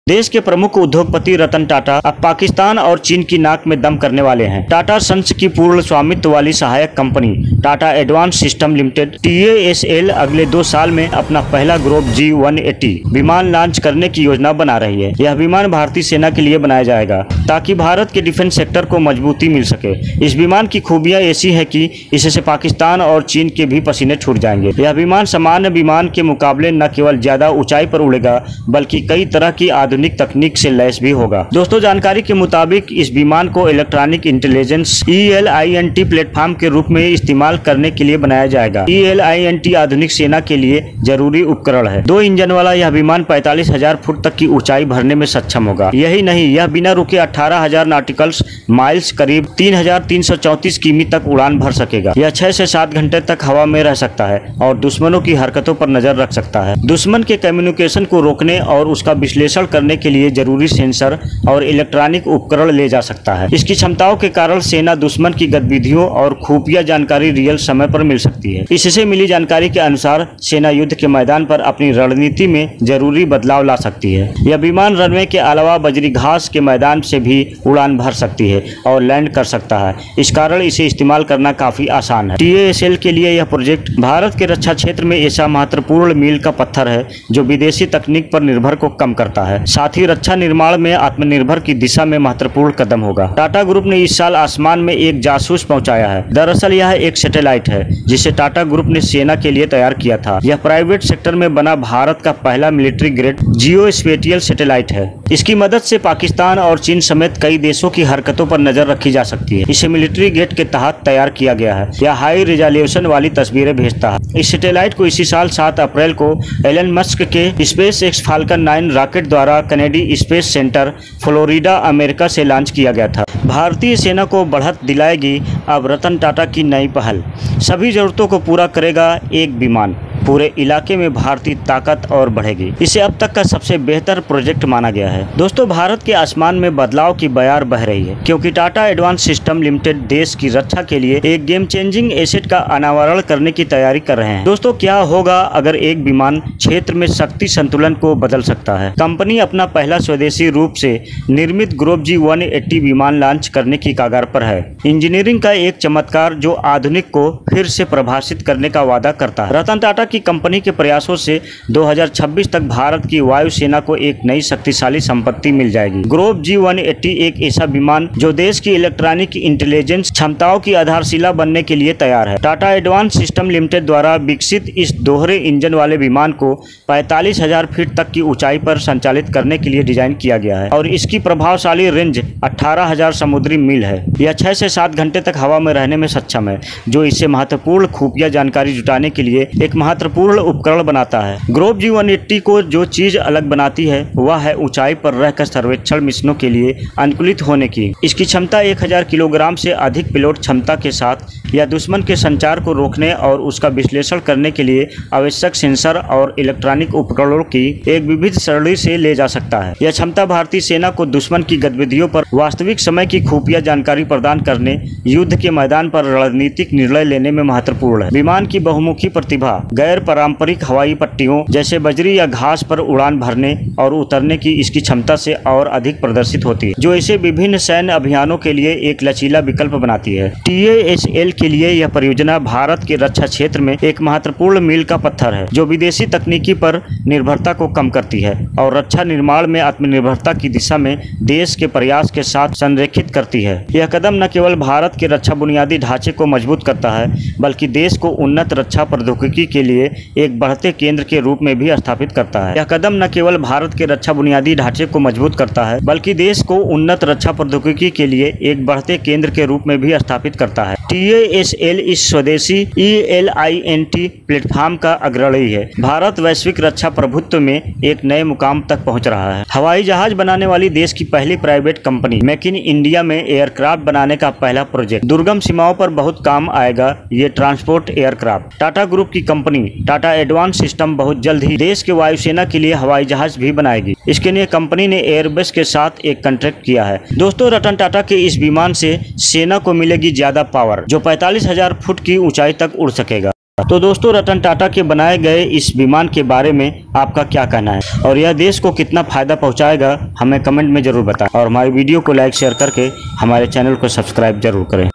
देश के प्रमुख उद्योगपति रतन टाटा अब पाकिस्तान और चीन की नाक में दम करने वाले हैं। टाटा सन्स की पूर्ण स्वामित्व वाली सहायक company Tata advance system limited TASL अगले 2 साल में अपना पहला ग्रुप G180 विमान लॉन्च करने की योजना बना रही है। यह विमान भारतीय सेना के लिए बनाया जाएगा ताकि भारत के डिफेंस सेक्टर को मजबूती मिल सके। इस विमान की खूबियां ऐसी है कि इससे पाकिस्तान और चीन के भी पसीने छूट जाएंगे। यह विमान सामान्य विमान के मुकाबले न केवल ज्यादा ऊंचाई पर उड़ेगा बल्कि कई तरह की आधुनिक तकनीक से लैस भी होगा। दोस्तों, जानकारी के मुताबिक इस विमान को इलेक्ट्रॉनिक इंटेलिजेंस ELINT प्लेटफॉर्म के रूप में इस्तेमाल करने के लिए बनाया जाएगा। ELINT आधुनिक सेना के लिए जरूरी उपकरण है। 2 इंजन वाला यह विमान 45,000 फुट तक की ऊंचाई भरने में सक्षम होगा। यही नहीं, यह बिना रुके 18,000 नॉटिकल माइल्स करीब 3,334 किमी तक उड़ान भर सकेगा। यह 6 से 7 घंटे तक हवा में रह सकता है और दुश्मनों की हरकतों पर नजर रख सकता है। दुश्मन के कम्युनिकेशन को रोकने और उसका विश्लेषण करने के लिए जरूरी सेंसर और इलेक्ट्रॉनिक उपकरण ले जा सकता है। इसकी क्षमताओं के कारण सेना दुश्मन की गतिविधियों और खुफिया जानकारी रियल समय पर मिल सकती है। इससे मिली जानकारी के अनुसार सेना युद्ध के मैदान पर अपनी रणनीति में जरूरी बदलाव ला सकती है। यह विमान रनवे के अलावा बजरी घास के मैदान से भी उड़ान भर सकती है और लैंड कर सकता है। इस कारण इसे इस्तेमाल करना काफी आसान है। TASL के लिए यह प्रोजेक्ट भारत के रक्षा क्षेत्र में ऐसा महत्वपूर्ण मील का पत्थर है जो विदेशी तकनीक पर निर्भर को कम करता है, साथ ही रक्षा निर्माण में आत्मनिर्भर की दिशा में महत्वपूर्ण कदम होगा। टाटा ग्रुप ने इस साल आसमान में एक जासूस पहुंचाया है। दरअसल यह एक सैटेलाइट है जिसे टाटा ग्रुप ने सेना के लिए तैयार किया था। यह प्राइवेट सेक्टर में बना भारत का पहला मिलिट्री ग्रेड जियोस्पेटियल सैटेलाइट है। इसकी मदद से पाकिस्तान और चीन समेत कई देशों की हरकतों पर नजर रखी जा सकती है। इसे मिलिट्री गेट के तहत तैयार किया गया है। यह हाई रिजोल्यूशन वाली तस्वीरें भेजता है। इस सैटेलाइट को इसी साल 7 अप्रैल को एलन मस्क के SpaceX फाल्कन 9 रॉकेट द्वारा Kennedy space centre Florida America से लॉन्च किया गया था। भारतीय सेना को बढ़त दिलाएगी अब रतन टाटा की नई पहल। सभी जरूरतों को पूरा करेगा एक विमान। पूरे इलाके में भारतीय ताकत और बढ़ेगी। इसे अब तक का सबसे बेहतर प्रोजेक्ट माना गया है। दोस्तों, भारत के आसमान में बदलाव की बयार बह रही है क्योंकि टाटा एडवांस सिस्टम लिमिटेड देश की रक्षा के लिए एक गेम चेंजिंग एसेट का अनावरण करने की तैयारी कर रहे हैं। दोस्तों, क्या होगा अगर एक विमान क्षेत्र में शक्ति संतुलन को बदल सकता है? कंपनी अपना पहला स्वदेशी रूप से निर्मित ग्रुप G180 विमान लॉन्च करने की कगार पर है। इंजीनियरिंग का एक चमत्कार जो आधुनिक को फिर से प्रभाषित करने का वादा करता है। रतन टाटा की कंपनी के प्रयासों से 2026 तक भारत की वायुसेना को एक नई शक्तिशाली संपत्ति मिल जाएगी। ग्रुप G180 एक ऐसा विमान जो देश की इलेक्ट्रॉनिक इंटेलिजेंस क्षमताओं की आधारशिला बनने के लिए तैयार है। टाटा एडवांस सिस्टम लिमिटेड द्वारा विकसित इस दोहरे इंजन वाले विमान को 45,000 फीट तक की ऊंचाई पर संचालित करने के लिए डिजाइन किया गया है और इसकी प्रभावशाली रेंज 18,000 समुद्री मील है। यह 6 से 7 घंटे तक हवा में रहने में सक्षम है, जो इसे महत्वपूर्ण खुफिया जानकारी जुटाने के लिए एक महत्वपूर्ण उपकरण बनाता है। ग्रुप G180 को जो चीज अलग बनाती है वह है ऊंचाई पर रहकर सर्वेक्षण मिशनों के लिए अनुकूलित होने की। इसकी क्षमता 1000 किलोग्राम से अधिक पेलोड क्षमता के साथ यह दुश्मन के संचार को रोकने और उसका विश्लेषण करने के लिए आवश्यक सेंसर और इलेक्ट्रॉनिक उपकरणों की एक विविध श्रेणी से ले जा सकता है। यह क्षमता भारतीय सेना को दुश्मन की गतिविधियों पर वास्तविक समय की खुफिया जानकारी प्रदान करने, युद्ध के मैदान पर रणनीतिक निर्णय लेने में महत्वपूर्ण है। विमान की बहुमुखी प्रतिभा गैर पारंपरिक हवाई पट्टियों जैसे बजरी या घास पर उड़ान भरने और उतरने की इसकी क्षमता से और अधिक प्रदर्शित होती है, जो इसे विभिन्न सैन्य अभियानों के लिए एक लचीला विकल्प बनाती है। TASL के लिए यह परियोजना भारत के रक्षा क्षेत्र में एक महत्वपूर्ण मील का पत्थर है, जो विदेशी तकनीकी पर निर्भरता को कम करती है और रक्षा निर्माण में आत्मनिर्भरता की दिशा में देश के प्रयास के साथ संरेखित करती है। यह कदम न केवल भारत के रक्षा बुनियादी ढांचे को मजबूत करता है बल्कि देश को उन्नत रक्षा प्रौद्योगिकी के लिए एक बढ़ते केंद्र के रूप में भी स्थापित करता है। यह कदम न केवल भारत के रक्षा बुनियादी ढांचे को मजबूत करता है बल्कि देश को उन्नत रक्षा प्रौद्योगिकी के लिए एक बढ़ते केंद्र के रूप में भी स्थापित करता है। TASL इस स्वदेशी ELINT प्लेटफॉर्म का अग्रणी है। भारत वैश्विक रक्षा प्रभुत्व में एक नए मुकाम तक पहुंच रहा है। हवाई जहाज बनाने वाली देश की पहली private company make in India में एयरक्राफ्ट बनाने का पहला प्रोजेक्ट। दुर्गम सीमाओं पर बहुत काम आएगा ये ट्रांसपोर्ट एयरक्राफ्ट। टाटा ग्रुप की कंपनी टाटा एडवांस सिस्टम बहुत जल्द ही देश के वायुसेना के लिए हवाई जहाज भी बनाएगी। इसके लिए कंपनी ने एयरबस के साथ एक कॉन्ट्रैक्ट किया है। दोस्तों, रतन टाटा के इस विमान से सेना को मिलेगी ज्यादा पावर, जो 45,000 फुट की ऊंचाई तक उड़ सकेगा। तो दोस्तों, रतन टाटा के बनाए गए इस विमान के बारे में आपका क्या कहना है और यह देश को कितना फायदा पहुंचाएगा, हमें कमेंट में जरूर बताएं और हमारी वीडियो को लाइक शेयर करके हमारे चैनल को सब्सक्राइब जरूर करें।